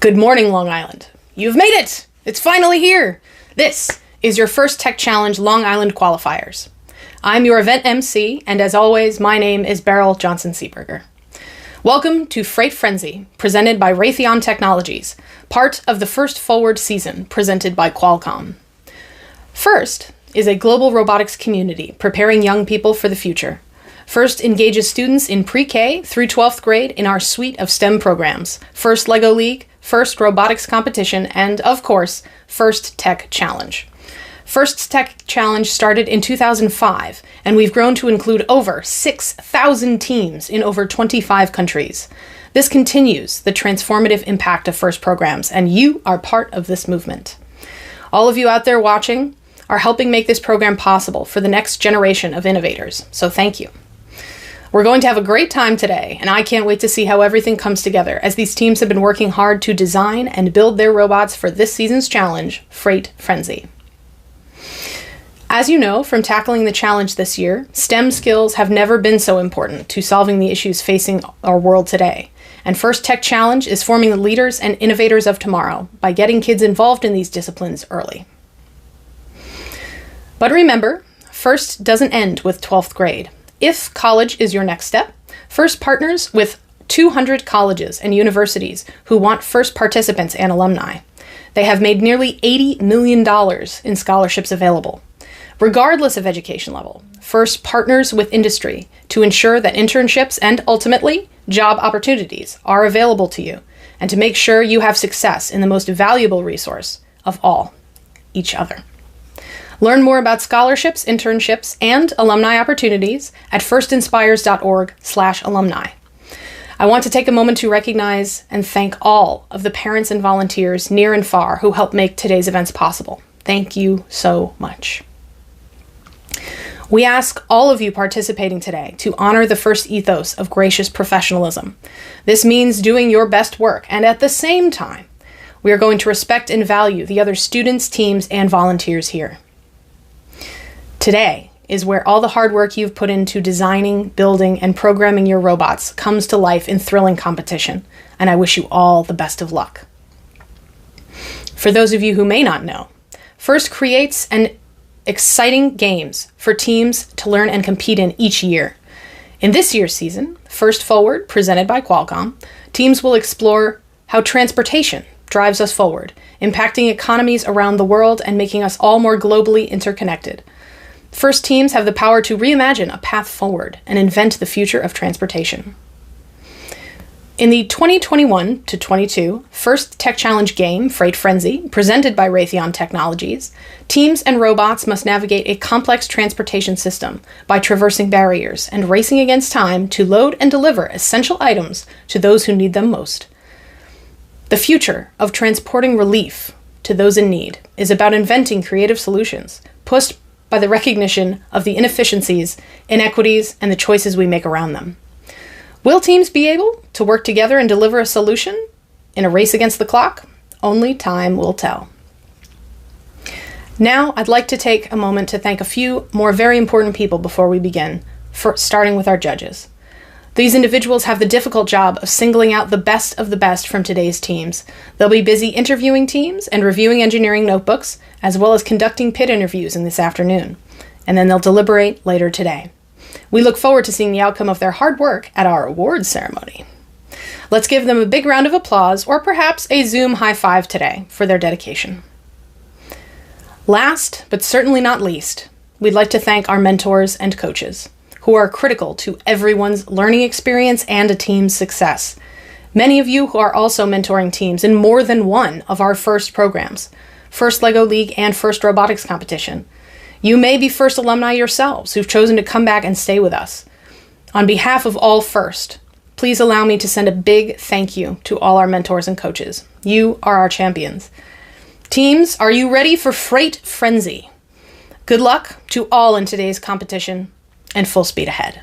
Good morning, Long Island. You've made it! It's finally here! This is your first Tech Challenge Long Island qualifiers. I'm your event MC, and as always, my name is Beryl Johnson-Seeberger. Welcome to Freight Frenzy, presented by Raytheon Technologies, part of the First Forward season, presented by Qualcomm. FIRST is a global robotics community preparing young people for the future. FIRST engages students in pre-K through 12th grade in our suite of STEM programs, FIRST LEGO League, FIRST Robotics Competition, and, of course, FIRST Tech Challenge. FIRST Tech Challenge started in 2005, and we've grown to include over 6,000 teams in over 25 countries. This continues the transformative impact of FIRST programs, and you are part of this movement. All of you out there watching are helping make this program possible for the next generation of innovators, so thank you. We're going to have a great time today, and I can't wait to see how everything comes together as these teams have been working hard to design and build their robots for this season's challenge, Freight Frenzy. As you know from tackling the challenge this year, STEM skills have never been so important to solving the issues facing our world today. And FIRST Tech Challenge is forming the leaders and innovators of tomorrow by getting kids involved in these disciplines early. But remember, FIRST doesn't end with 12th grade. If college is your next step, FIRST partners with 200 colleges and universities who want FIRST participants and alumni. They have made nearly $80 million in scholarships available. Regardless of education level, FIRST partners with industry to ensure that internships and, ultimately, job opportunities are available to you, and to make sure you have success in the most valuable resource of all, each other. Learn more about scholarships, internships, and alumni opportunities at firstinspires.org/alumni. I want to take a moment to recognize and thank all of the parents and volunteers near and far who helped make today's events possible. Thank you so much. We ask all of you participating today to honor the FIRST ethos of gracious professionalism. This means doing your best work, and at the same time, we are going to respect and value the other students, teams, and volunteers here. Today is where all the hard work you've put into designing, building, and programming your robots comes to life in thrilling competition, and I wish you all the best of luck. For those of you who may not know, FIRST creates exciting games for teams to learn and compete in each year. In this year's season, FIRST Forward, presented by Qualcomm, teams will explore how transportation drives us forward, impacting economies around the world and making us all more globally interconnected. FIRST teams have the power to reimagine a path forward and invent the future of transportation. In the 2021-22 FIRST Tech Challenge game, Freight Frenzy, presented by Raytheon Technologies, teams and robots must navigate a complex transportation system by traversing barriers and racing against time to load and deliver essential items to those who need them most. The future of transporting relief to those in need is about inventing creative solutions, pushed by the recognition of the inefficiencies, inequities, and the choices we make around them. Will teams be able to work together and deliver a solution in a race against the clock? Only time will tell. Now, I'd like to take a moment to thank a few more very important people before we begin, starting with our judges. These individuals have the difficult job of singling out the best of the best from today's teams. They'll be busy interviewing teams and reviewing engineering notebooks, as well as conducting pit interviews in this afternoon. And then they'll deliberate later today. We look forward to seeing the outcome of their hard work at our awards ceremony. Let's give them a big round of applause, or perhaps a Zoom high five today, for their dedication. Last, but certainly not least, we'd like to thank our mentors and coaches, who are critical to everyone's learning experience and a team's success. Many of you who are also mentoring teams in more than one of our FIRST programs, FIRST LEGO League and FIRST Robotics Competition. You may be FIRST alumni yourselves who've chosen to come back and stay with us. On behalf of all FIRST, please allow me to send a big thank you to all our mentors and coaches. You are our champions. Teams, are you ready for Freight Frenzy? Good luck to all in today's competition, and full speed ahead.